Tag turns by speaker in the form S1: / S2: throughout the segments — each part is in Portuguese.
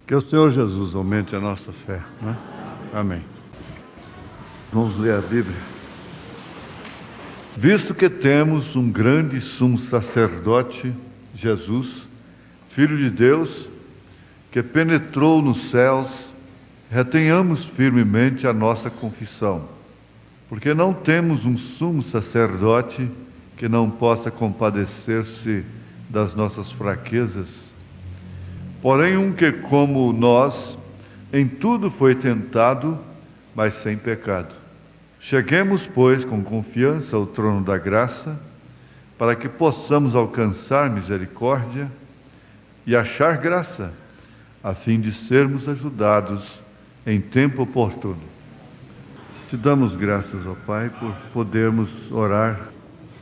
S1: Que o Senhor Jesus aumente a nossa fé, né? Amém. Vamos ler a Bíblia. Visto que temos um grande sumo sacerdote, Jesus, Filho de Deus, que penetrou nos céus, retenhamos firmemente a nossa confissão, porque não temos um sumo sacerdote que não possa compadecer-se das nossas fraquezas, porém um que, como nós, em tudo foi tentado, mas sem pecado. Cheguemos, pois, com confiança ao trono da graça, para que possamos alcançar misericórdia e achar graça, a fim de sermos ajudados em tempo oportuno. Te damos graças, ó Pai, por podermos orar,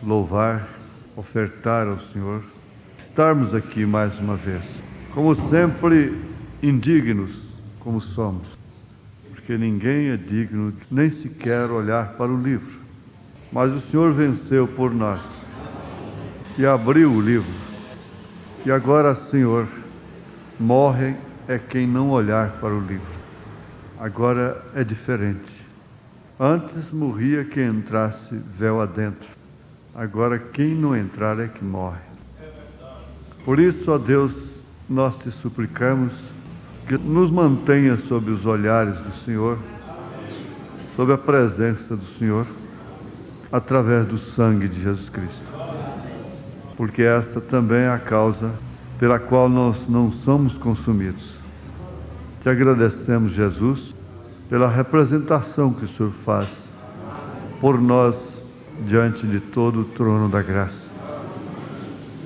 S1: louvar, ofertar ao Senhor, estarmos aqui mais uma vez, como sempre, indignos como somos, porque ninguém é digno nem sequer olhar para o livro, mas o Senhor venceu por nós e abriu o livro, e agora, Senhor, morre é quem não olhar para o livro. Agora é diferente. Antes morria quem entrasse véu adentro. Agora quem não entrar é que morre. Por isso, ó Deus, nós te suplicamos que nos mantenha sob os olhares do Senhor, sob a presença do Senhor, através do sangue de Jesus Cristo. Porque essa também é a causa pela qual nós não somos consumidos. Te agradecemos, Jesus, pela representação que o Senhor faz por nós diante de todo o trono da graça.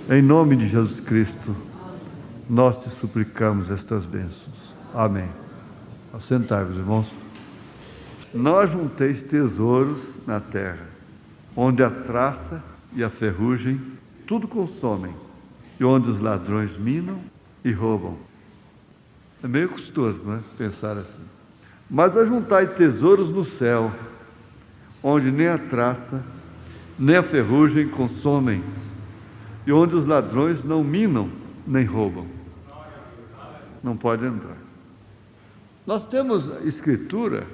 S1: Em nome de Jesus Cristo, nós te suplicamos estas bênçãos. Amém. Assentai-vos, irmãos. Não ajunteis tesouros na terra, onde a traça e a ferrugem tudo consomem, e onde os ladrões minam e roubam. É meio custoso, né? Pensar assim. Mas ajuntai tesouros no céu, onde nem a traça, nem a ferrugem consomem, e onde os ladrões não minam nem roubam. Não pode entrar. Nós temos a Escritura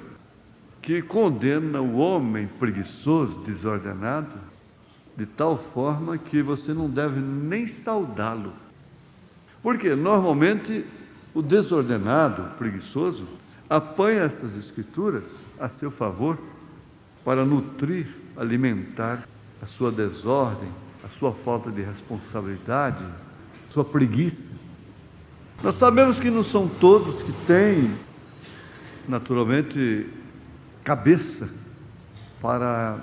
S1: que condena o homem preguiçoso, desordenado, de tal forma que você não deve nem saudá-lo. Porque normalmente o desordenado, o preguiçoso, apanha essas Escrituras a seu favor para nutrir, alimentar a sua desordem, a sua falta de responsabilidade, a sua preguiça. Nós sabemos que não são todos que têm, naturalmente, cabeça para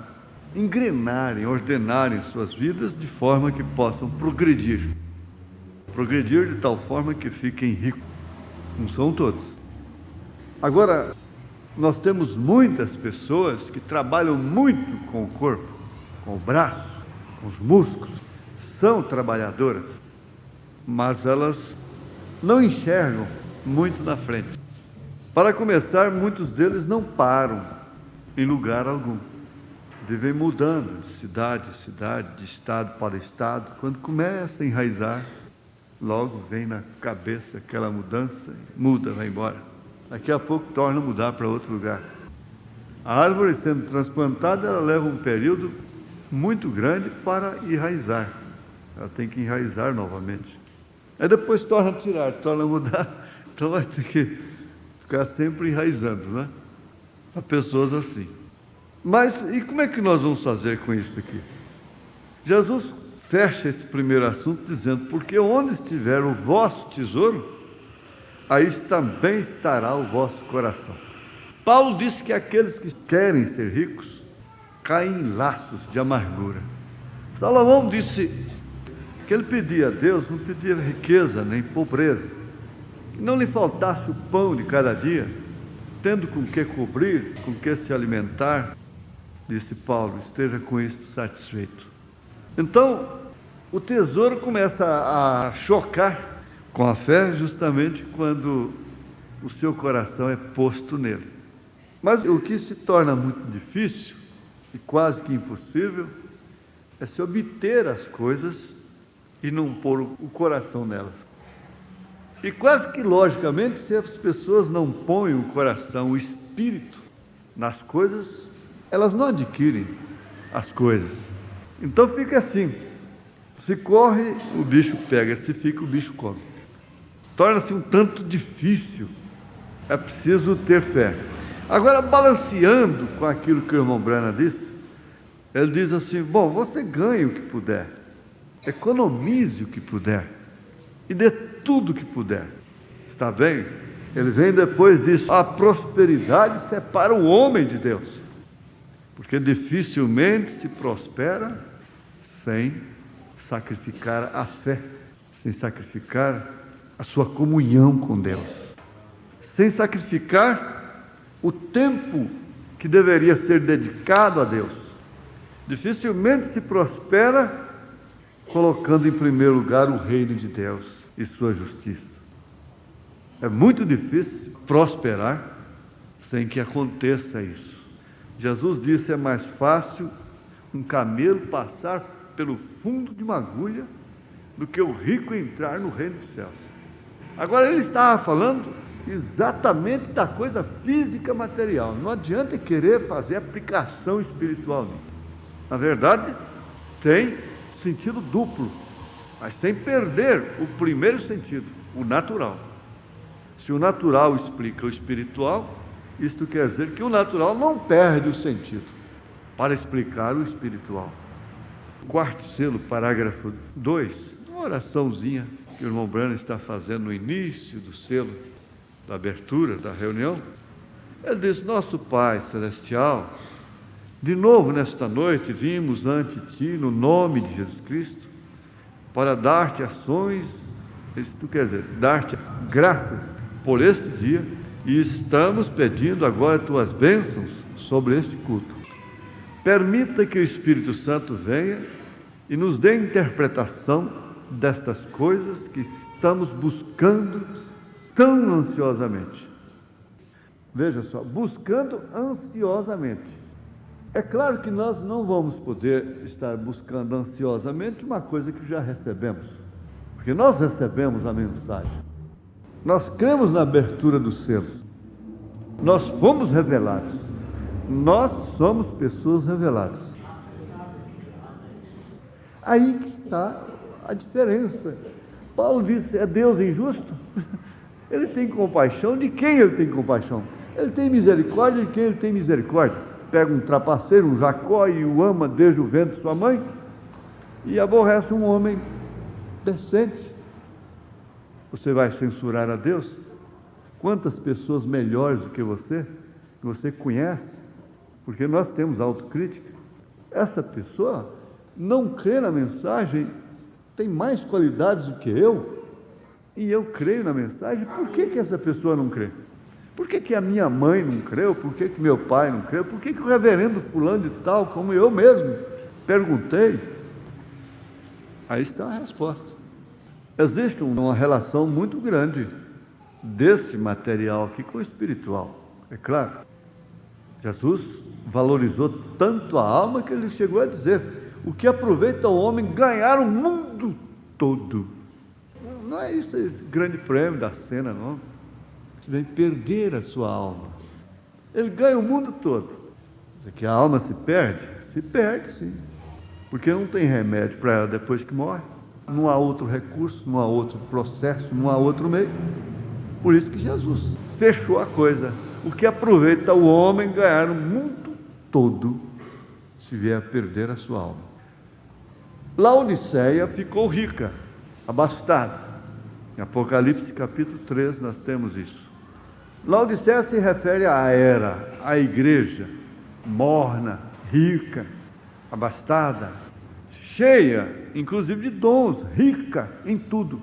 S1: engrenarem, ordenarem suas vidas de forma que possam progredir de tal forma que fiquem ricos. Não são todos. Agora, nós temos muitas pessoas que trabalham muito com o corpo, com o braço, com os músculos, são trabalhadoras, mas elas não enxergam muito na frente. Para começar, muitos deles não param em lugar algum. Vivem mudando de cidade em cidade, de estado para estado. Quando começa a enraizar, logo vem na cabeça aquela mudança, muda, vai embora. Daqui a pouco torna a mudar para outro lugar. A árvore sendo transplantada, ela leva um período muito grande para enraizar. Ela tem que enraizar novamente. Aí depois torna a tirar, torna a mudar. Então vai ter que ficar sempre enraizando, né? Há pessoas assim. Mas e como é que nós vamos fazer com isso aqui? Jesus fecha esse primeiro assunto dizendo: porque onde estiver o vosso tesouro, aí também estará o vosso coração. Paulo disse que aqueles que querem ser ricos caem em laços de amargura. Salomão disse que ele pedia a Deus, não pedia riqueza nem pobreza, que não lhe faltasse o pão de cada dia, tendo com que cobrir, com que se alimentar. Disse Paulo: esteja com isso satisfeito. Então, o tesouro começa a chocar com a fé justamente quando o seu coração é posto nele. Mas o que se torna muito difícil e quase que impossível é se obter as coisas e não pôr o coração nelas. E quase que logicamente, se as pessoas não põem o coração, o espírito nas coisas, elas não adquirem as coisas. Então fica assim, se corre, o bicho pega, se fica, o bicho come. Torna-se um tanto difícil, é preciso ter fé. Agora, balanceando com aquilo que o irmão Brana disse, ele diz assim, bom, você ganhe o que puder, economize o que puder, e dê tudo o que puder. Está bem? Ele vem depois disso, a prosperidade separa o homem de Deus, porque dificilmente se prospera sem sacrificar a fé, sem sacrificar a sua comunhão com Deus, sem sacrificar o tempo que deveria ser dedicado a Deus. Dificilmente se prospera colocando em primeiro lugar o reino de Deus e sua justiça. É muito difícil prosperar sem que aconteça isso. Jesus disse, é mais fácil um camelo passar pelo fundo de uma agulha do que o rico entrar no reino dos céus. Agora ele estava falando exatamente da coisa física material. Não adianta querer fazer aplicação espiritual nisso. Na verdade, tem sentido duplo, mas sem perder o primeiro sentido, o natural. Se o natural explica o espiritual, isto quer dizer que o natural não perde o sentido para explicar o espiritual. O quarto selo, parágrafo 2, uma oraçãozinha que o irmão Brana está fazendo no início do selo, da abertura da reunião, ele diz, nosso Pai Celestial, de novo nesta noite vimos ante Ti, no nome de Jesus Cristo, para dar-te ações, isto quer dizer, dar-te graças por este dia, e estamos pedindo agora Tuas bênçãos sobre este culto. Permita que o Espírito Santo venha e nos dê interpretação destas coisas que estamos buscando tão ansiosamente. Veja só, buscando ansiosamente. É claro que nós não vamos poder estar buscando ansiosamente uma coisa que já recebemos, porque nós recebemos a mensagem, nós cremos na abertura dos selos, nós fomos revelados, nós somos pessoas reveladas. Aí que está a diferença. Paulo disse, é Deus injusto? Ele tem compaixão de quem ele tem compaixão? Ele tem misericórdia de quem ele tem misericórdia? Pega um trapaceiro, um Jacó, e o ama desde o ventre de sua mãe, e aborrece um homem decente. Você vai censurar a Deus? Quantas pessoas melhores do que você conhece, porque nós temos autocrítica, essa pessoa não crê na mensagem, tem mais qualidades do que eu, e eu creio na mensagem. Por que essa pessoa não crê? Por que a minha mãe não creu? Por que meu pai não creu? Por que o reverendo fulano de tal, como eu mesmo perguntei? Aí está a resposta. Existe uma relação muito grande desse material aqui com o espiritual, é claro. Jesus valorizou tanto a alma que ele chegou a dizer, o que aproveita o homem ganhar o mundo todo. Não é isso, esse grande prêmio da cena, não. Você vem perder a sua alma. Ele ganha o mundo todo. Dizer que a alma se perde? Se perde, sim. Porque não tem remédio para ela depois que morre. Não há outro recurso, não há outro processo, não há outro meio. Por isso que Jesus fechou a coisa. O que aproveita o homem ganhar o mundo todo, se vier a perder a sua alma. Laodiceia ficou rica, abastada. Em Apocalipse capítulo 3 nós temos isso. Laodiceia se refere à era, à igreja, morna, rica, abastada, cheia, inclusive de dons, rica em tudo.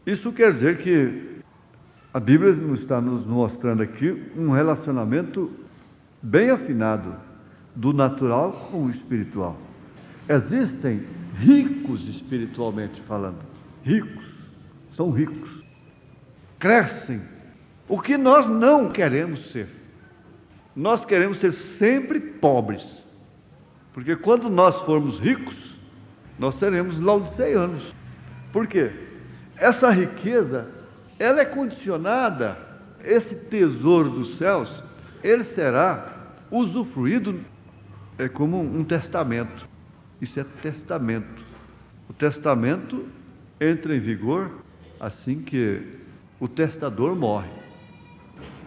S1: Isso quer dizer que a Bíblia está nos mostrando aqui um relacionamento bem afinado do natural com o espiritual. Existem ricos espiritualmente falando, ricos, são ricos, crescem. O que nós não queremos ser? Nós queremos ser sempre pobres, porque quando nós formos ricos, nós seremos laodiceanos. Por quê? essa riqueza, ela é condicionada, esse tesouro dos céus, ele será usufruído como um testamento. Isso é testamento. O testamento entra em vigor assim que o testador morre.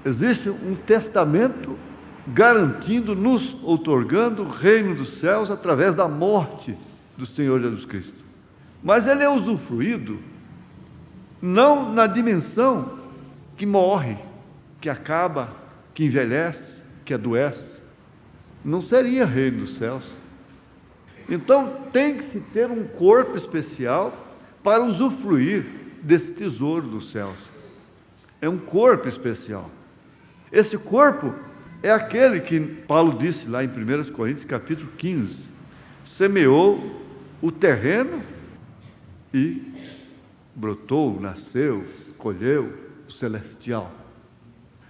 S1: Existe um testamento garantindo, nos outorgando o reino dos céus através da morte do Senhor Jesus Cristo. Mas ele é usufruído não na dimensão que morre, que acaba, que envelhece, que adoece. Não seria reino dos céus. Então tem que se ter um corpo especial para usufruir desse tesouro dos céus. É um corpo especial. Esse corpo é aquele que Paulo disse lá em 1 Coríntios capítulo 15, semeou o terreno e brotou, nasceu, colheu o celestial.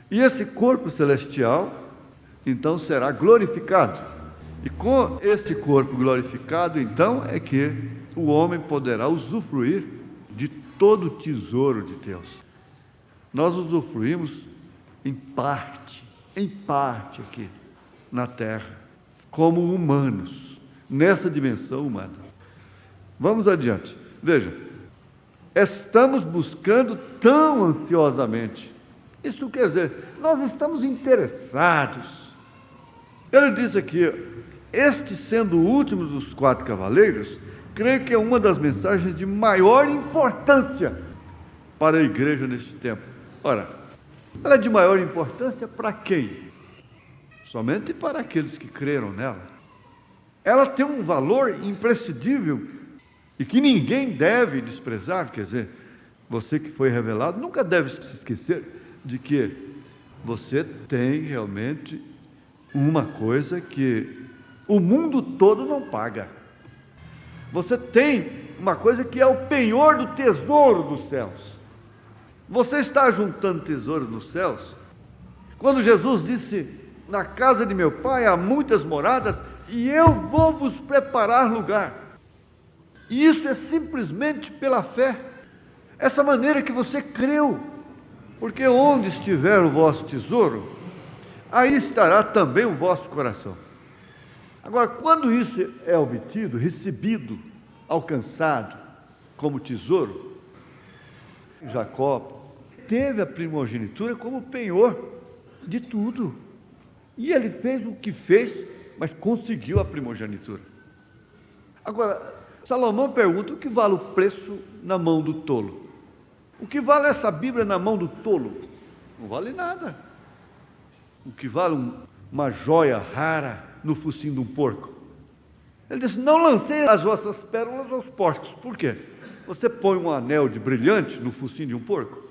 S1: E esse corpo celestial, então, será glorificado. E com esse corpo glorificado, então, é que o homem poderá usufruir de todo o tesouro de Deus. Nós usufruímos em parte aqui na terra, como humanos, nessa dimensão humana. Vamos adiante. Veja, estamos buscando tão ansiosamente. Isso quer dizer, nós estamos interessados. Ele diz aqui, este sendo o último dos 4 cavaleiros, creio que é uma das mensagens de maior importância para a igreja neste tempo. Ora, ela é de maior importância para quem? Somente para aqueles que creram nela. Ela tem um valor imprescindível e que ninguém deve desprezar. Quer dizer, você que foi revelado nunca deve se esquecer de que você tem realmente uma coisa que o mundo todo não paga. Você tem uma coisa que é o penhor do tesouro dos céus. Você está juntando tesouros nos céus? Quando Jesus disse, na casa de meu pai há muitas moradas, e eu vou vos preparar lugar. E isso é simplesmente pela fé. Essa maneira que você creu. Porque onde estiver o vosso tesouro, aí estará também o vosso coração. Agora, quando isso é obtido, recebido, alcançado como tesouro, Jacó teve a primogenitura como penhor de tudo. E ele fez o que fez, mas conseguiu a primogenitura. Agora, Salomão pergunta, o que vale o preço na mão do tolo? O que vale essa Bíblia na mão do tolo? Não vale nada. O que vale uma joia rara no focinho de um porco? Ele disse, não lancei as vossas pérolas aos porcos. Por quê? Você põe um anel de brilhante no focinho de um porco?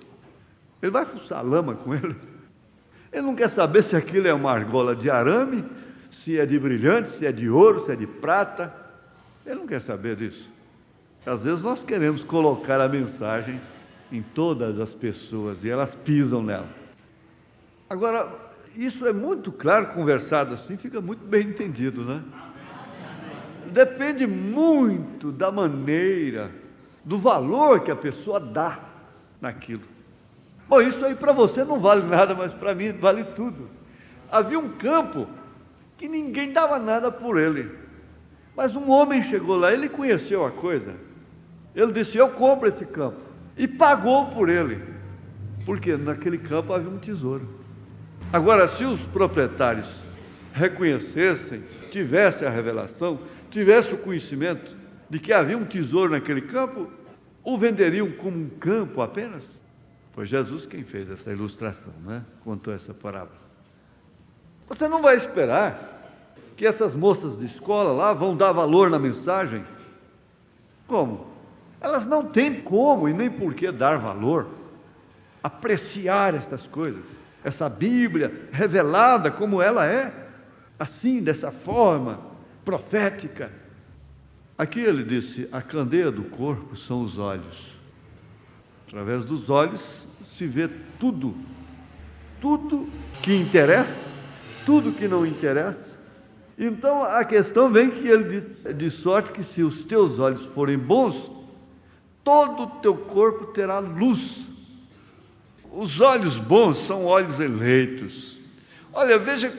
S1: Ele vai fuçar lama com ele? Ele não quer saber se aquilo é uma argola de arame, se é de brilhante, se é de ouro, se é de prata. Ele não quer saber disso. Às vezes nós queremos colocar a mensagem em todas as pessoas e elas pisam nela. Agora, isso é muito claro, conversado assim, fica muito bem entendido, né? Depende muito da maneira, do valor que a pessoa dá naquilo. Bom, isso aí para você não vale nada, mas para mim vale tudo. Havia um campo que ninguém dava nada por ele, mas um homem chegou lá, ele conheceu a coisa. Ele disse, eu compro esse campo, e pagou por ele, porque naquele campo havia um tesouro. Agora, se os proprietários reconhecessem, tivessem a revelação, tivessem o conhecimento de que havia um tesouro naquele campo, o venderiam como um campo apenas? Foi Jesus quem fez essa ilustração, né? Contou essa parábola. Você não vai esperar que essas moças de escola lá vão dar valor na mensagem? Como? Elas não têm como e nem por que dar valor, apreciar estas coisas, essa Bíblia revelada como ela é, assim, dessa forma profética. Aqui ele disse, a candeia do corpo são os olhos. Através dos olhos se vê tudo, tudo que interessa, tudo que não interessa. Então a questão vem que ele diz, de sorte que se os teus olhos forem bons, todo o teu corpo terá luz. Os olhos bons são olhos eleitos. Olha, veja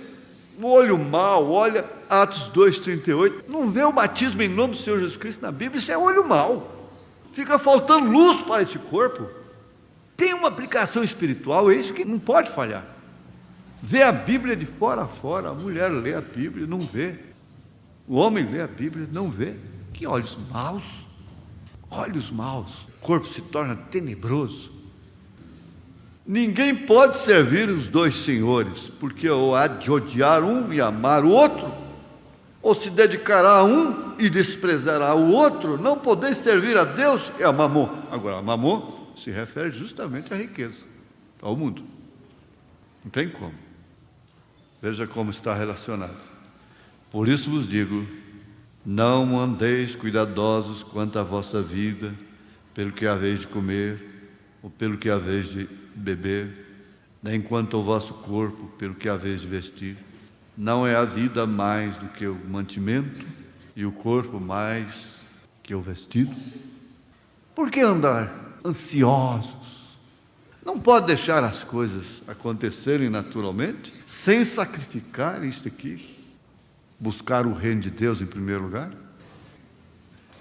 S1: o olho mau, olha Atos 2,38, não vê o batismo em nome do Senhor Jesus Cristo na Bíblia, isso é olho mau. Fica faltando luz para esse corpo. Tem uma aplicação espiritual, é isso que não pode falhar. Vê a Bíblia de fora a fora, a mulher lê a Bíblia, não vê. O homem lê a Bíblia, não vê. Que olhos maus, olhos maus, o corpo se torna tenebroso. Ninguém pode servir os dois senhores, porque ou há de odiar um e amar o outro, ou se dedicará a um e desprezará o outro. Não podeis servir a Deus e a Mamon. Agora, a Mamon se refere justamente à riqueza, ao mundo. Não tem como. Veja como está relacionado. Por isso vos digo, não andeis cuidadosos quanto à vossa vida, pelo que haveis de comer, ou pelo que haveis de beber, nem quanto ao vosso corpo, pelo que haveis de vestir. Não é a vida mais do que o mantimento, e o corpo mais que o vestido? Por que andar ansiosos? Não pode deixar as coisas acontecerem naturalmente, sem sacrificar isto aqui, buscar o reino de Deus em primeiro lugar?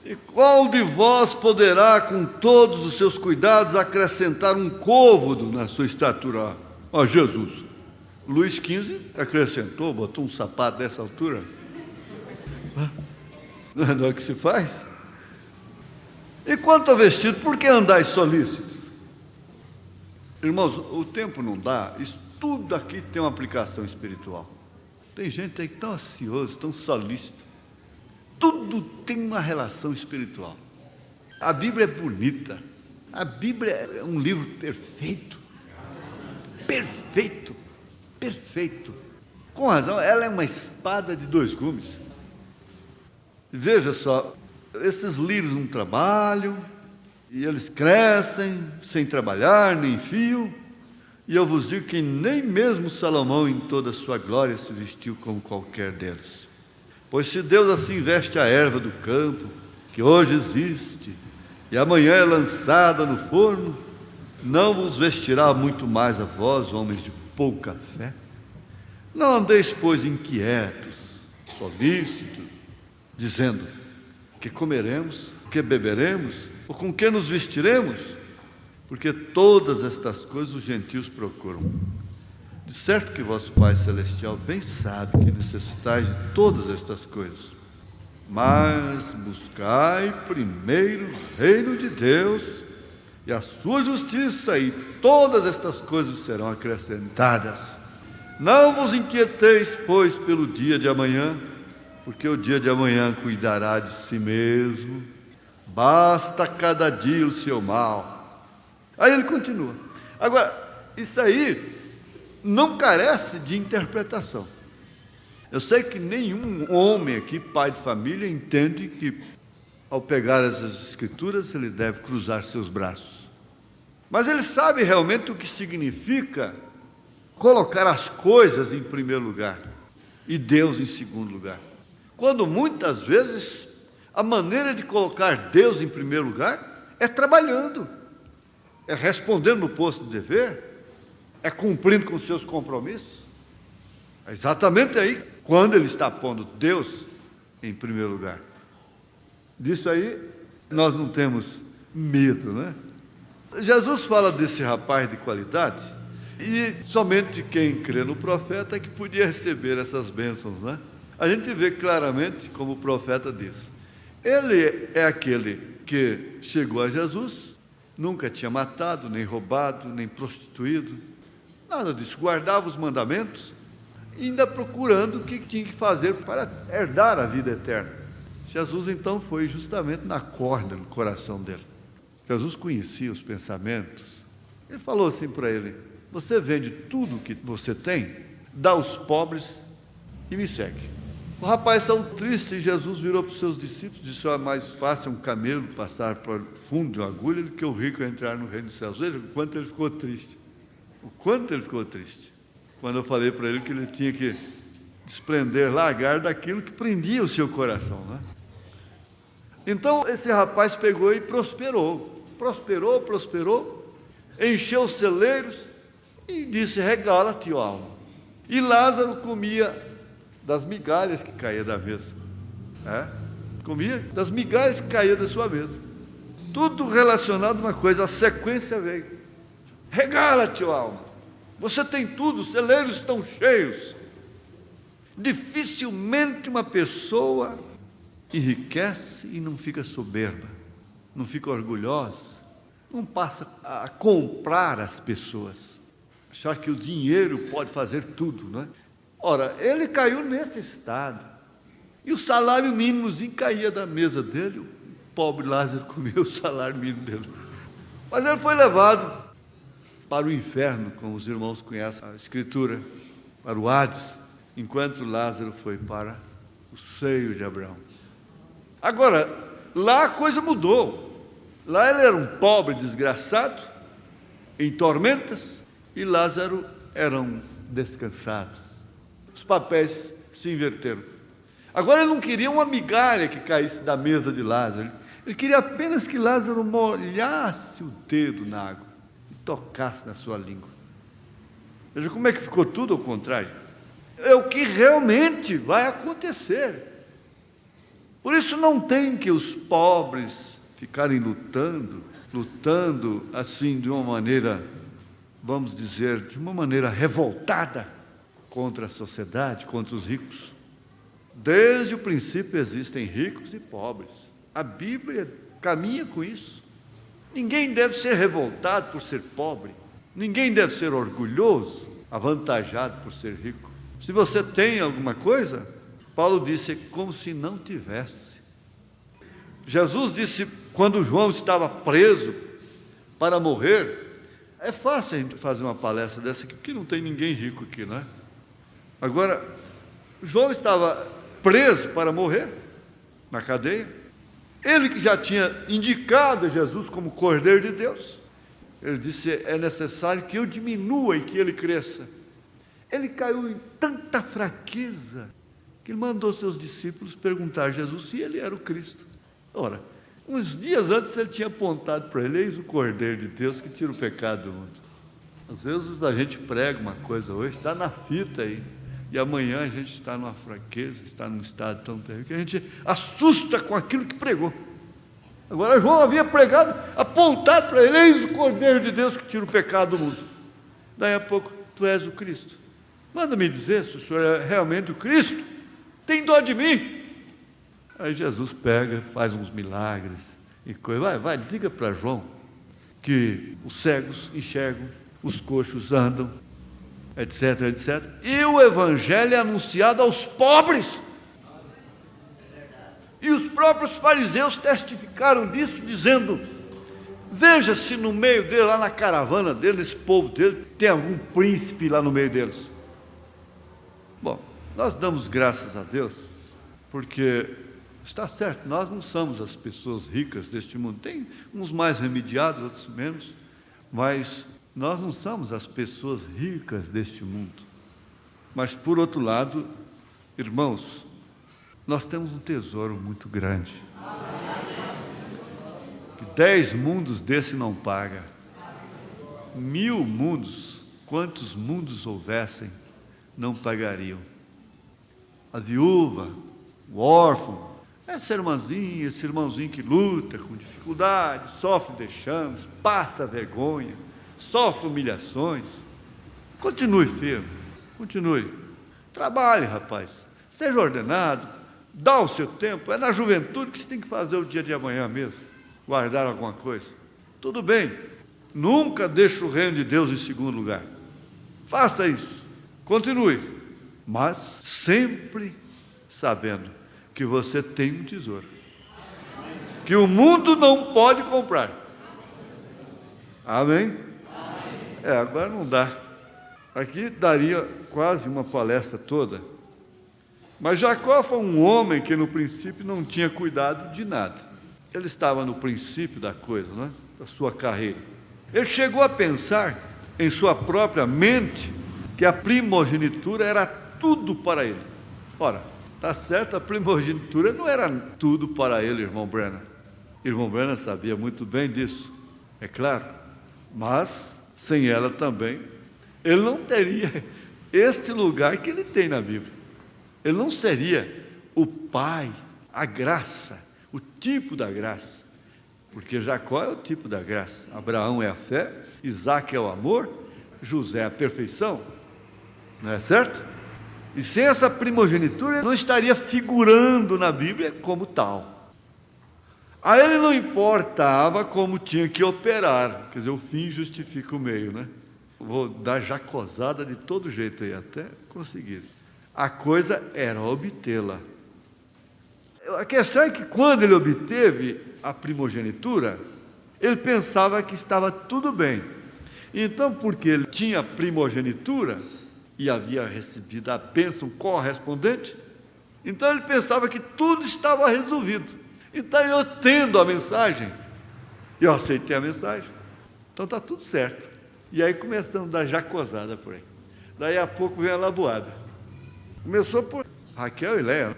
S1: E qual de vós poderá, com todos os seus cuidados, acrescentar um côvado na sua estatura? Ó, Jesus, Luís XV acrescentou, botou um sapato dessa altura. Não é o que se faz? E quanto ao vestido, por que andais solícitos? Irmãos, o tempo não dá, isso tudo aqui tem uma aplicação espiritual. Tem gente aí tão ansioso, tão solícito. Tudo tem uma relação espiritual. A Bíblia é bonita. A Bíblia é um livro perfeito. Perfeito. Perfeito. Com razão, ela é uma espada de dois gumes. Veja só, esses lírios não trabalham, e eles crescem sem trabalhar, nem fio. E eu vos digo que nem mesmo Salomão, em toda a sua glória, se vestiu como qualquer deles. Pois se Deus assim veste a erva do campo, que hoje existe, e amanhã é lançada no forno, não vos vestirá muito mais a vós, homens de pouca fé? Não andeis, pois, inquietos, solícitos, dizendo: que comeremos, que beberemos, ou com que nos vestiremos? Porque todas estas coisas os gentios procuram. De certo que vosso Pai Celestial bem sabe que necessitais de todas estas coisas. Mas buscai primeiro o reino de Deus e a sua justiça, e todas estas coisas serão acrescentadas. Não vos inquieteis, pois, pelo dia de amanhã, porque o dia de amanhã cuidará de si mesmo. Basta cada dia o seu mal. Aí ele continua. Agora, isso aí não carece de interpretação. Eu sei que nenhum homem aqui, pai de família, entende que, ao pegar essas escrituras, ele deve cruzar seus braços. Mas ele sabe realmente o que significa colocar as coisas em primeiro lugar e Deus em segundo lugar. Quando muitas vezes a maneira de colocar Deus em primeiro lugar é trabalhando, é respondendo no posto de dever, é cumprindo com seus compromissos. É exatamente aí quando ele está pondo Deus em primeiro lugar. Disso aí nós não temos medo, né? Jesus fala desse rapaz de qualidade, e somente quem crê no profeta é que podia receber essas bênçãos, né? A gente vê claramente como o profeta diz. Ele é aquele que chegou a Jesus, nunca tinha matado, nem roubado, nem prostituído, nada disso, guardava os mandamentos, ainda procurando o que tinha que fazer para herdar a vida eterna. Jesus então foi justamente na corda do coração dele. Jesus conhecia os pensamentos. Ele falou assim para ele: você vende tudo o que você tem, dá aos pobres e me segue. O rapaz saiu triste, e Jesus virou para os seus discípulos e disse: é mais fácil um camelo passar por fundo de uma agulha do que o rico entrar no reino dos céus. Veja o quanto ele ficou triste. O quanto ele ficou triste quando eu falei para ele que ele tinha que desprender, largar daquilo que prendia o seu coração, né? Então esse rapaz pegou e prosperou. prosperou, encheu os celeiros e disse: regala-te, ó alma. E Lázaro comia das migalhas que caía da mesa. Comia das migalhas que caía da sua mesa. Tudo relacionado a uma coisa, a sequência veio. Regala-te, ó alma. Você tem tudo, os celeiros estão cheios. Dificilmente uma pessoa enriquece e não fica soberba, não fica orgulhosa, não passa a comprar as pessoas, achar que o dinheiro pode fazer tudo, não é? Ora, ele caiu nesse estado, e o salário mínimozinho caía da mesa dele, o pobre Lázaro comia o salário mínimo dele. Mas ele foi levado para o inferno, como os irmãos conhecem a Escritura, para o Hades, enquanto Lázaro foi para o seio de Abraão. Agora, lá a coisa mudou. Lá ele era um pobre desgraçado, em tormentas, e Lázaro era um descansado. Os papéis se inverteram. Agora ele não queria uma migalha que caísse da mesa de Lázaro. Ele queria apenas que Lázaro molhasse o dedo na água e tocasse na sua língua. Veja como é que ficou tudo ao contrário. É o que realmente vai acontecer. Por isso não tem que os pobres ficarem lutando assim de uma maneira, vamos dizer, de uma maneira revoltada contra a sociedade, contra os ricos. Desde o princípio existem ricos e pobres. A Bíblia caminha com isso. Ninguém deve ser revoltado por ser pobre. Ninguém deve ser orgulhoso, avantajado por ser rico. Se você tem alguma coisa, Paulo disse, como se não tivesse. Jesus disse, quando João estava preso para morrer, é fácil a gente fazer uma palestra dessa aqui, porque não tem ninguém rico aqui, não é? Agora, João estava preso para morrer, na cadeia. Ele que já tinha indicado Jesus como Cordeiro de Deus. Ele disse, é necessário que eu diminua e que ele cresça. Ele caiu em tanta fraqueza, que ele mandou seus discípulos perguntar a Jesus se ele era o Cristo. Ora, uns dias antes ele tinha apontado para ele, eis o Cordeiro de Deus que tira o pecado do mundo. Às vezes a gente prega uma coisa hoje, está na fita aí, e amanhã a gente está numa fraqueza, está num estado tão terrível, que a gente assusta com aquilo que pregou. Agora João havia pregado, apontado para ele, eis o Cordeiro de Deus que tira o pecado do mundo. Daí a pouco, tu és o Cristo. Manda-me dizer se o Senhor é realmente o Cristo. Tem dó de mim. Aí Jesus pega, faz uns milagres e coisa. Vai, diga para João que os cegos enxergam, os coxos andam, etc, etc. E o Evangelho é anunciado aos pobres. E os próprios fariseus testificaram disso, dizendo, veja se no meio dele, lá na caravana dele, nesse povo dele, tem algum príncipe lá no meio deles. Bom, nós damos graças a Deus, porque está certo, nós não somos as pessoas ricas deste mundo. Tem uns mais remediados, outros menos, mas nós não somos as pessoas ricas deste mundo. Mas, por outro lado, irmãos, nós temos um tesouro muito grande, que 10 mundos desse não paga. 1000 mundos, quantos mundos houvessem, não pagariam. A viúva, o órfão, esse irmãozinho que luta com dificuldade, sofre vexames, passa vergonha, sofre humilhações. Continue firme, continue. Trabalhe, rapaz, seja ordenado, dá o seu tempo. É na juventude que você tem que fazer o dia de amanhã mesmo, guardar alguma coisa. Tudo bem, nunca deixe o reino de Deus em segundo lugar. Faça isso, continue, mas sempre sabendo que você tem um tesouro, que o mundo não pode comprar. Amém? Agora não dá. Aqui daria quase uma palestra toda. Mas Jacó foi um homem que no princípio não tinha cuidado de nada. Ele estava no princípio da coisa, né? Da sua carreira. Ele chegou a pensar em sua própria mente que a primogenitura era tudo para ele. Ora, está certo, a primogenitura não era tudo para ele, irmão Brennan. Irmão Brennan sabia muito bem disso. é claro, mas sem ela também, ele não teria este lugar que ele tem na Bíblia. Ele não seria o pai, a graça, o tipo da graça, porque Jacó é o tipo da graça, Abraão é a fé, Isaac é o amor, José é a perfeição, não é certo? E sem essa primogenitura, ele não estaria figurando na Bíblia como tal. A ele não importava como tinha que operar, quer dizer, o fim justifica o meio, né? Vou dar jacosada de todo jeito aí, até conseguir. A coisa era obtê-la. A questão é que quando ele obteve a primogenitura, ele pensava que estava tudo bem. Então, porque ele tinha primogenitura e havia recebido a bênção correspondente, então ele pensava que tudo estava resolvido. Então, eu tendo a mensagem, eu aceitei a mensagem, então está tudo certo. E aí começamos a dar jacosada por aí. Daí a pouco vem a laboada. Começou por Raquel e Léa.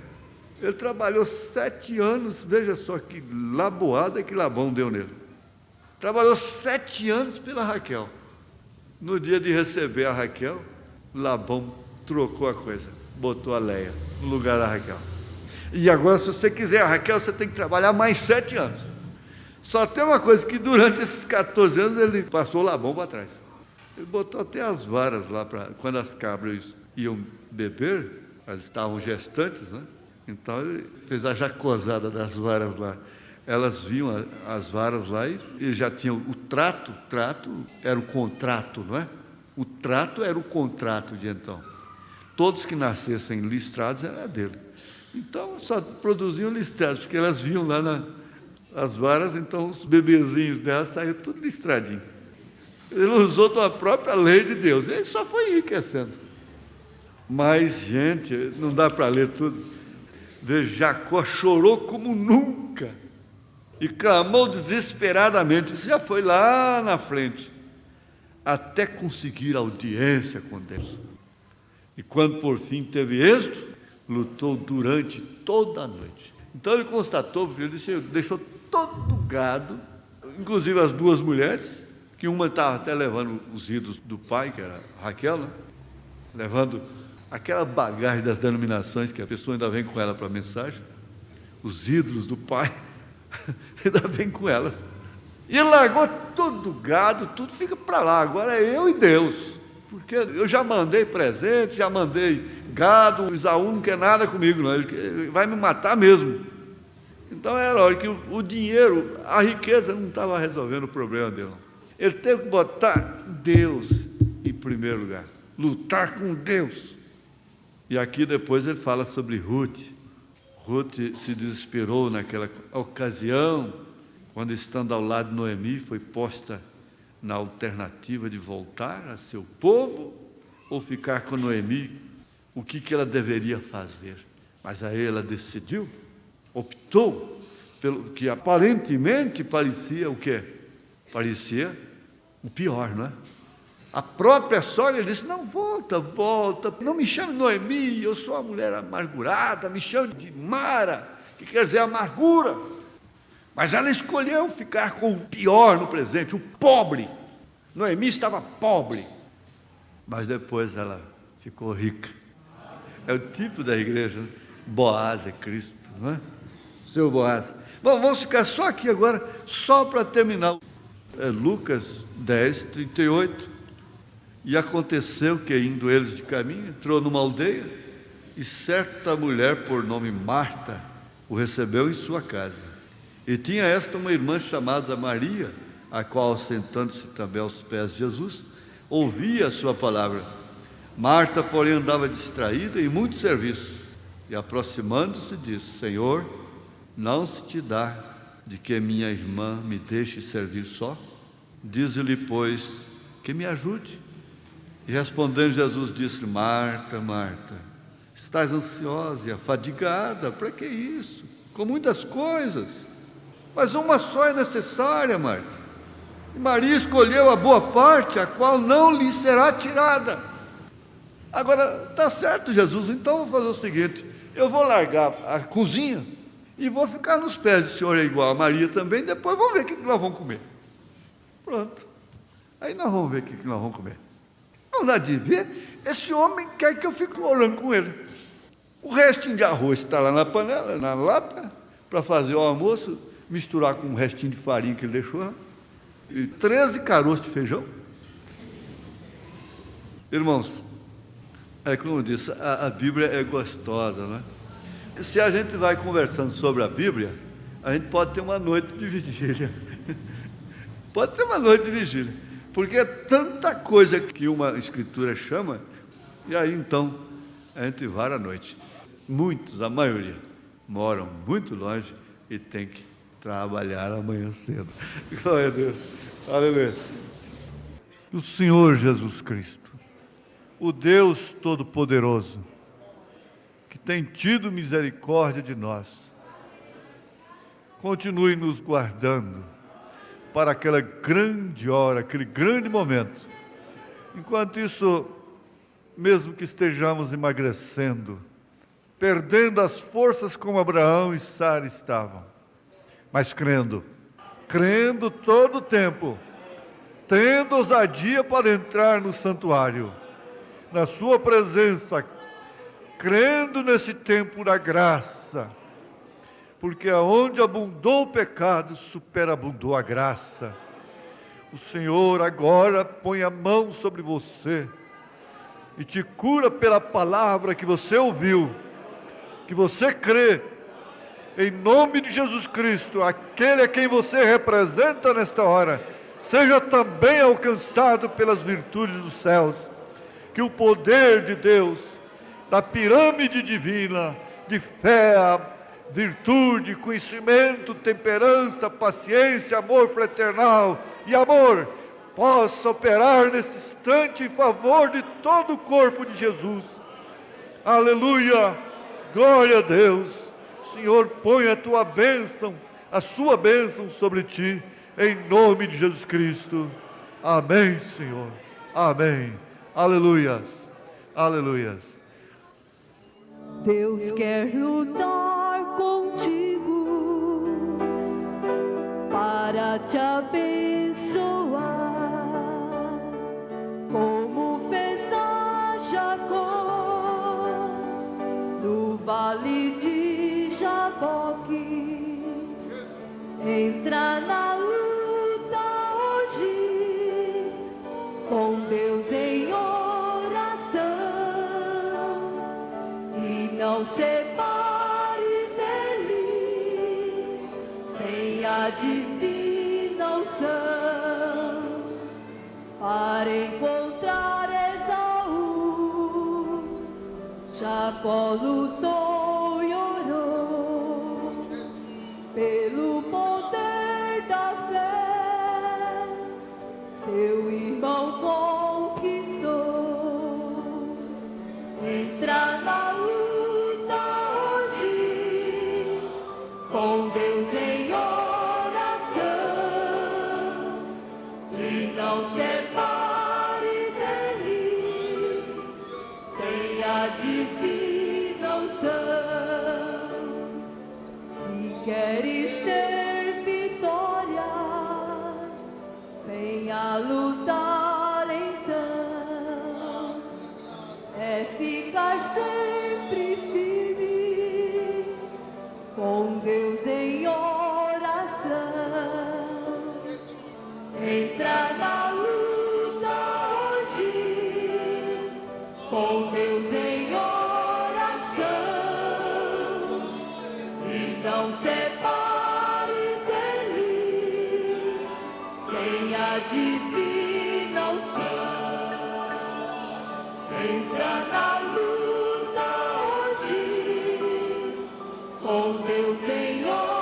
S1: Ele trabalhou 7 anos, veja só que laboada que Labão deu nele. Trabalhou 7 anos pela Raquel. No dia de receber a Raquel, Labão trocou a coisa, botou a Léa no lugar da Raquel. E agora, se você quiser a Raquel, você tem que trabalhar mais 7 anos. Só tem uma coisa, que durante esses 14 anos ele passou Labão para trás. Ele botou até as varas lá, quando as cabras iam beber, elas estavam gestantes, né? Então ele fez a jacosada das varas lá. Elas viam as varas lá e já tinham o trato era o contrato, não é? O trato era o contrato de então. Todos que nascessem listrados era dele. Então só produziam listrados, porque elas viam lá as varas, então os bebezinhos delas saíram tudo listradinho. Ele usou da própria lei de Deus, ele só foi enriquecendo. Mas, gente, não dá para ler tudo. Veja, Jacó chorou como nunca e clamou desesperadamente. Isso já foi lá na frente, até conseguir audiência com Deus. E quando por fim teve êxito, lutou durante toda a noite. Então ele constatou, ele deixou todo o gado, inclusive as 2 mulheres, que uma estava até levando os ídolos do pai, que era Raquel, né? Levando aquela bagagem das denominações que a pessoa ainda vem com ela para a mensagem, os ídolos do pai, ainda vem com elas. E ele largou todo o gado, tudo fica para lá, agora é eu e Deus, porque eu já mandei presente, já mandei gado, o Isaú não quer nada comigo, não, ele vai me matar mesmo. Então era hora que o dinheiro, a riqueza não estava resolvendo o problema dele, não. Ele teve que botar Deus em primeiro lugar, lutar com Deus. E aqui depois ele fala sobre Ruth. Ruth se desesperou naquela ocasião, quando estando ao lado de Noemi, foi posta na alternativa de voltar a seu povo ou ficar com Noemi. O que ela deveria fazer? Mas aí ela decidiu, optou pelo que aparentemente parecia o quê? Parecia o pior, não é? A própria sogra disse: não, volta, não me chame Noemi, eu sou uma mulher amargurada, me chame de Mara, que quer dizer amargura. Mas ela escolheu ficar com o pior no presente, o pobre. Noemi estava pobre, mas depois ela ficou rica. É o tipo da igreja, né? Boaz é Cristo, não é? Seu Boaz. Bom, vamos ficar só aqui agora, só para terminar. É Lucas 10, 38. E aconteceu que, indo eles de caminho, entrou numa aldeia, e certa mulher, por nome Marta, o recebeu em sua casa. E tinha esta uma irmã chamada Maria, a qual, sentando-se também aos pés de Jesus, ouvia a sua palavra. Marta, porém, andava distraída em muito serviço, e aproximando-se, disse: Senhor, não se te dá de que minha irmã me deixe servir só? Dize-lhe, pois, que me ajude. E respondendo Jesus, disse: Marta, Marta, estás ansiosa e afadigada, para que isso? Com muitas coisas, mas uma só é necessária, Marta. E Maria escolheu a boa parte, a qual não lhe será tirada. Agora, está certo, Jesus, então vou fazer o seguinte: eu vou largar a cozinha e vou ficar nos pés do Senhor igual a Maria também, depois vamos ver o que nós vamos comer.
S2: Pronto. Aí nós vamos ver o que nós vamos comer. Não dá de ver, esse homem quer que eu fique orando com ele. O restinho de arroz está lá na panela, na lata, para fazer o almoço, misturar com um restinho de farinha que ele deixou lá, e 13 caroços de feijão. Irmãos, como eu disse, a Bíblia é gostosa, né? Se a gente vai conversando sobre a Bíblia, a gente pode ter uma noite de vigília. Pode ter uma noite de vigília, porque é tanta coisa que uma escritura chama, e aí então a gente vara a noite. Muitos, a maioria, moram muito longe e tem que trabalhar amanhã cedo. Glória a Deus. Aleluia.
S1: O Senhor Jesus Cristo, o Deus Todo-Poderoso, que tem tido misericórdia de nós, continue nos guardando para aquela grande hora, aquele grande momento. Enquanto isso, mesmo que estejamos emagrecendo, perdendo as forças como Abraão e Sara estavam, mas crendo todo o tempo, tendo ousadia para entrar no santuário, na sua presença, crendo nesse tempo da graça, porque aonde abundou o pecado, superabundou a graça. O Senhor agora põe a mão sobre você e te cura pela palavra que você ouviu, que você crê, em nome de Jesus Cristo. Aquele a quem você representa nesta hora, seja também alcançado pelas virtudes dos céus, que o poder de Deus, da pirâmide divina, de fé, virtude, conhecimento, temperança, paciência, amor fraternal e amor, possa operar nesse instante em favor de todo o corpo de Jesus. Aleluia, glória a Deus. Senhor, põe a tua bênção, a sua bênção sobre ti, em nome de Jesus Cristo. Amém, Senhor. Amém. Aleluias. Aleluias.
S3: Deus quer lutar contigo para te abençoar, como fez a Jacó no vale de Jaboque. Entra na luta hoje com Deus em oração e não separe dele sem a divina unção para encontrar Esaú. Jacó lutou e orou pelo poder da fé, seu irmão conquistou. Entra na luta hoje com Deus em oração e não separe dele sem a divina unção. Se queres ter vitórias, venha lutar então. É ficar sempre firme com Deus em oração. Entra na luta hoje com Deus em oração e não separe dele sem a divina unção. Entra na luta hoje com Deus em oração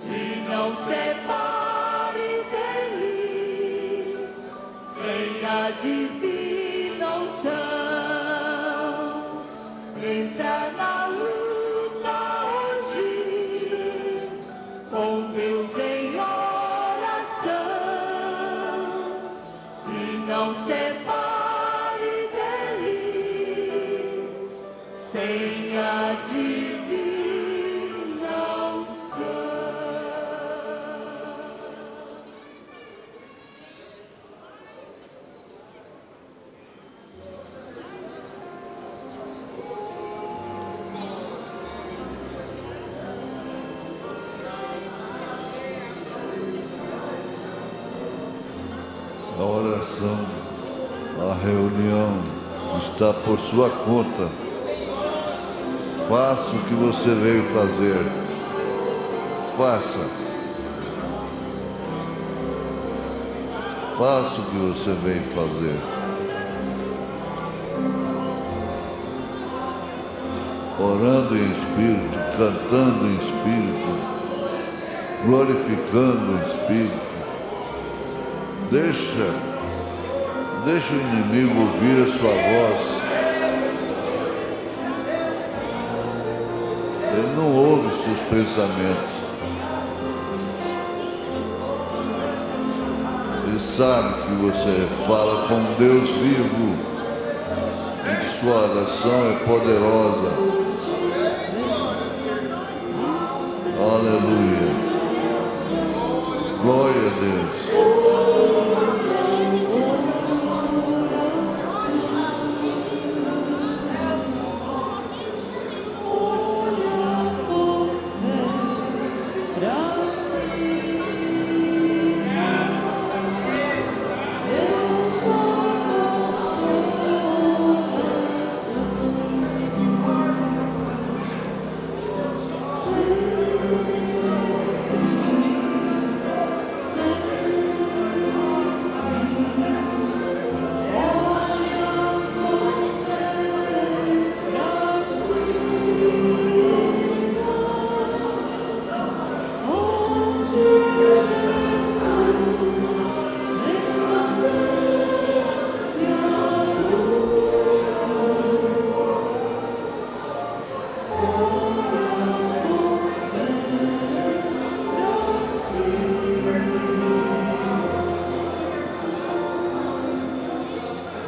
S3: e não separe dele sem a divina unção. Entra na luta hoje com Deus em oração e não separe dele sem a divina unção.
S1: A oração, a reunião está por sua conta. Faça o que você veio fazer. Faça. Faça o que você veio fazer. Orando em espírito, cantando em espírito, glorificando em espírito. Deixa o inimigo ouvir a sua voz. Ele não ouve os seus pensamentos. Ele sabe que você fala com Deus vivo e que sua oração é poderosa. Aleluia. Glória a Deus.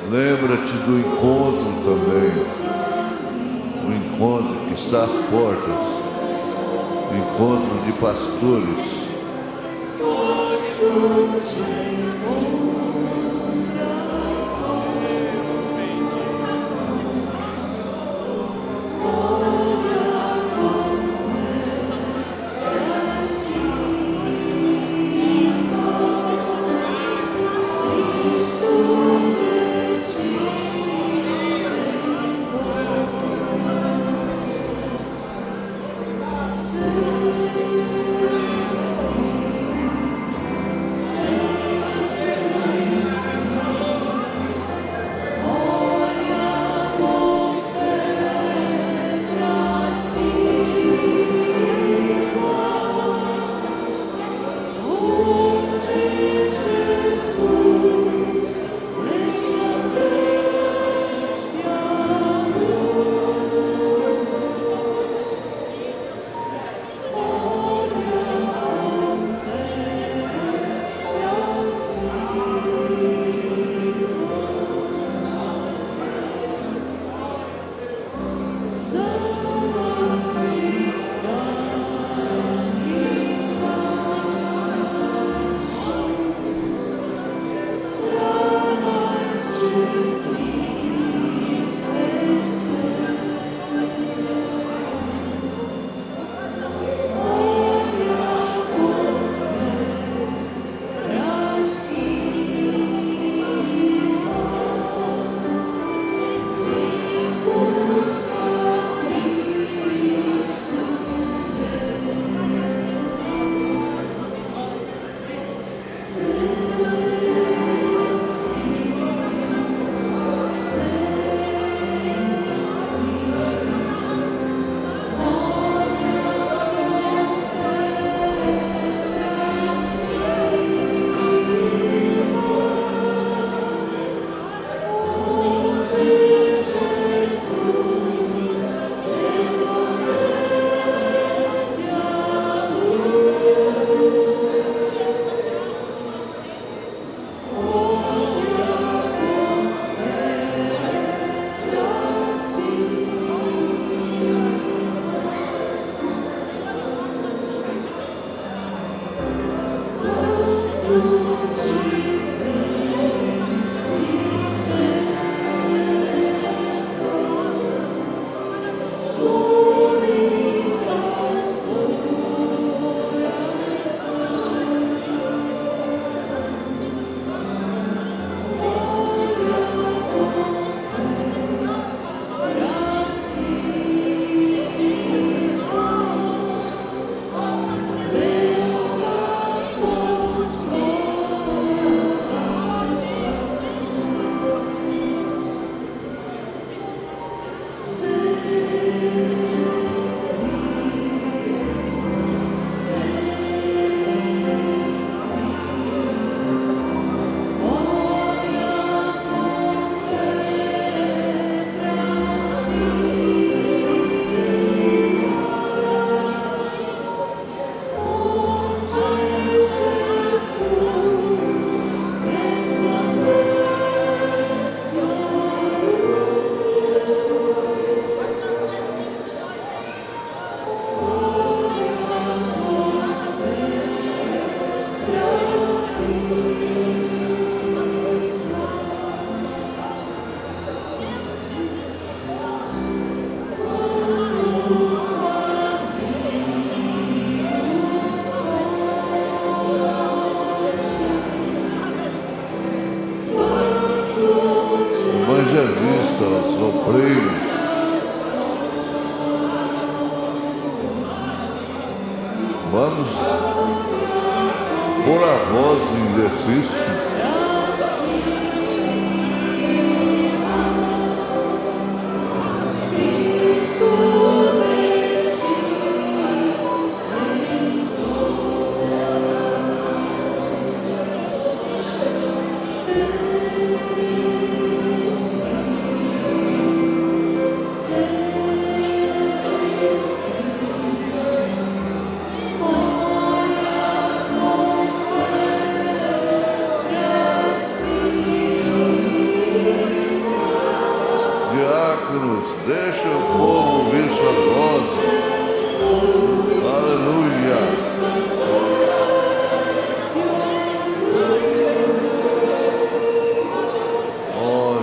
S1: Lembra-te do encontro também, o encontro que está às portas, o encontro de pastores. Diaconistas, obreiros, vamos pôr a voz em exercício. Diáconos, deixa o povo ouvir sua voz. Aleluia. Oh,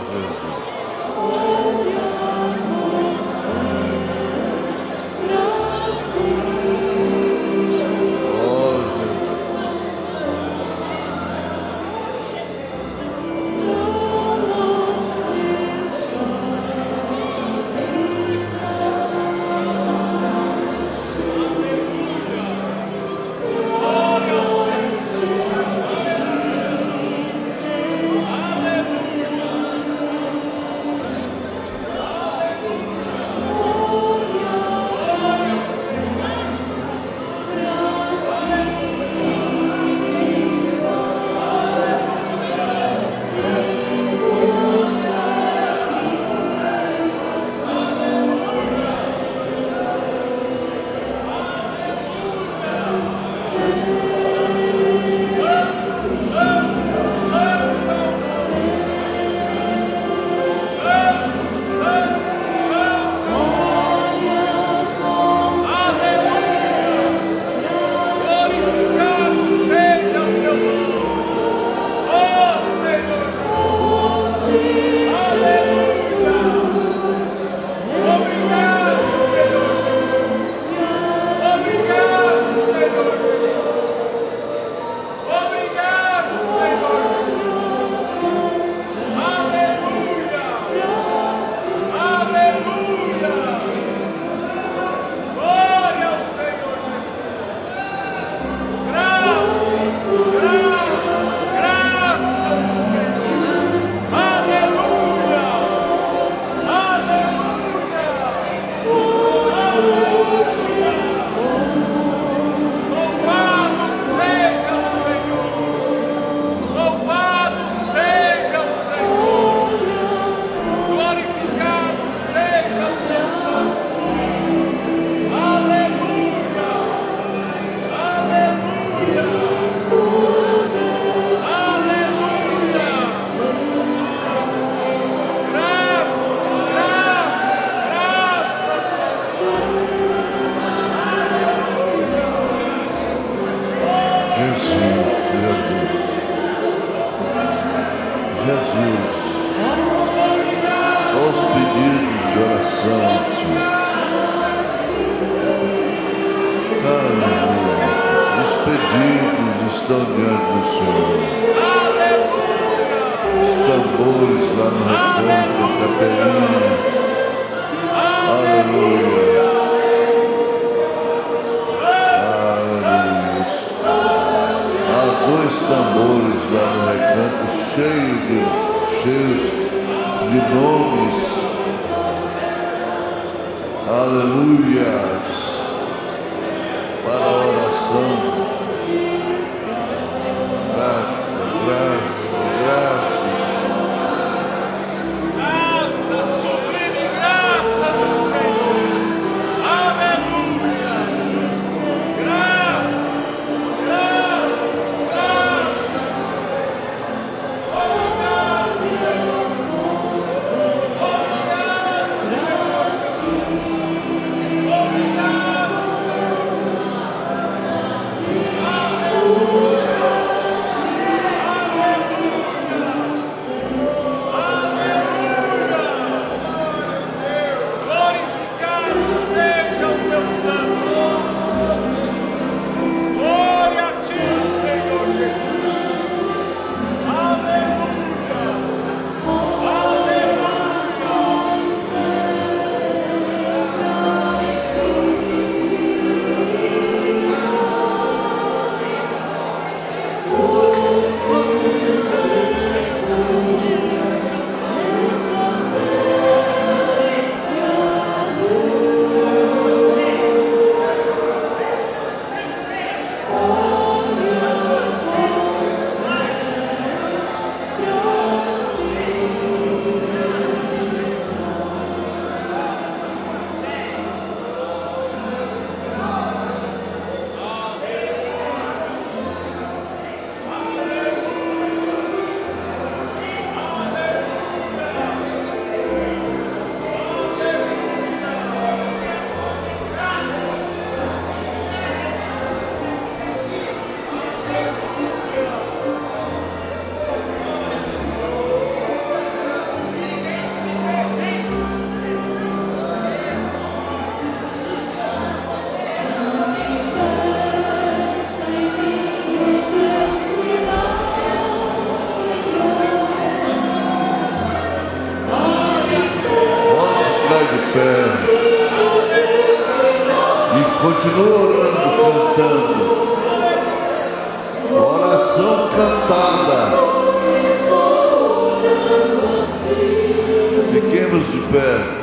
S1: Jesus. Oh, Jesus. Continua orando, cantando. Oração cantada. Fiquemos de pé.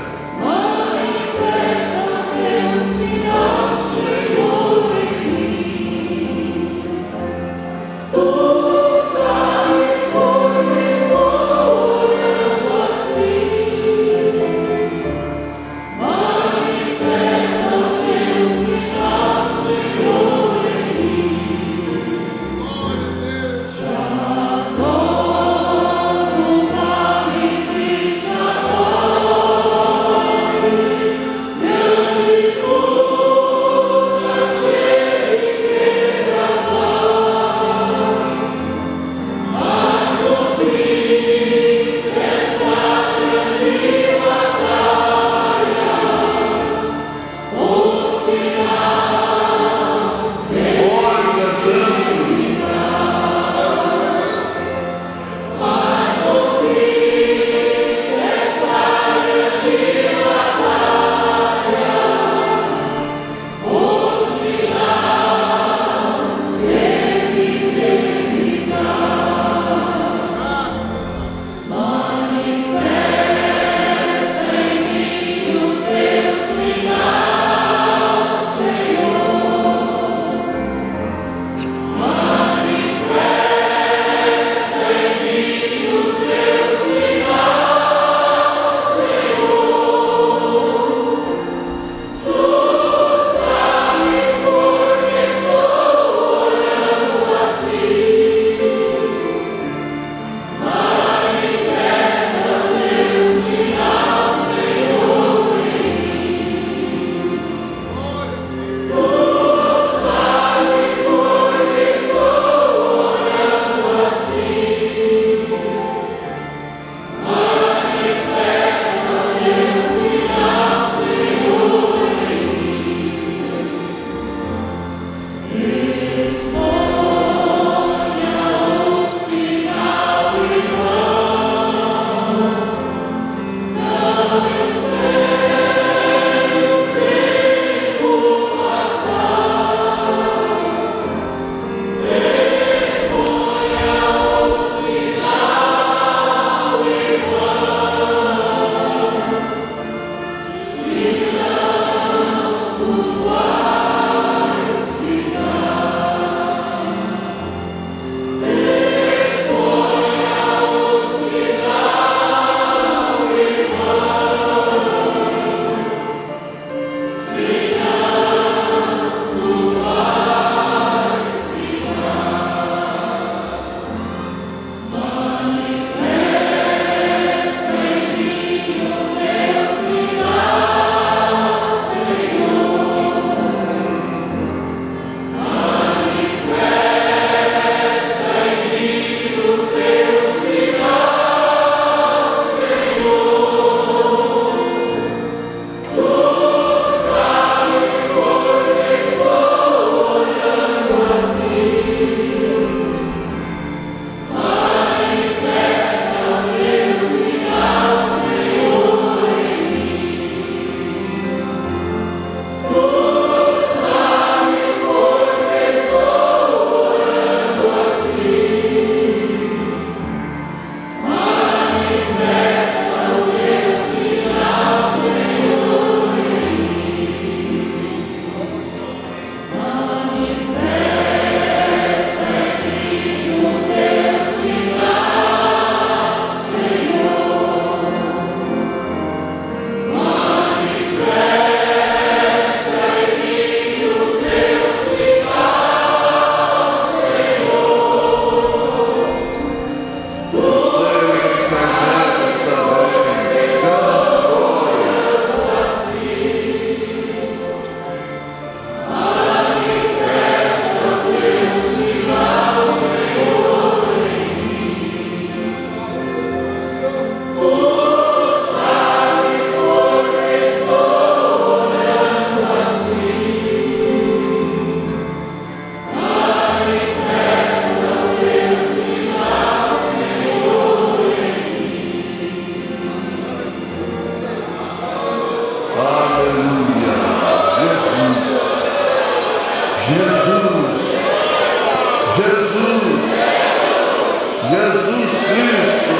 S1: Jesus Cristo.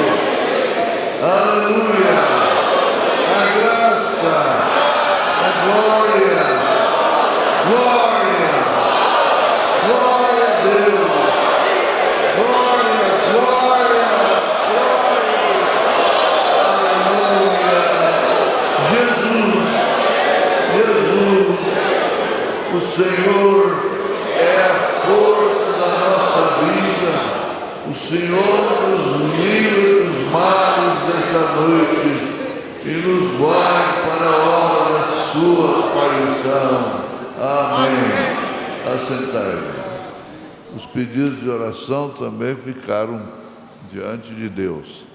S1: Aleluia. A graça, a glória, glória, glória a Deus. Glória, glória, glória. Aleluia. Jesus, o Senhor é a força da nossa vida. O Senhor nos livra dos males dessa noite e nos guarde para a hora da sua aparição. Amém. Assentai-vos. Os pedidos de oração também ficaram diante de Deus.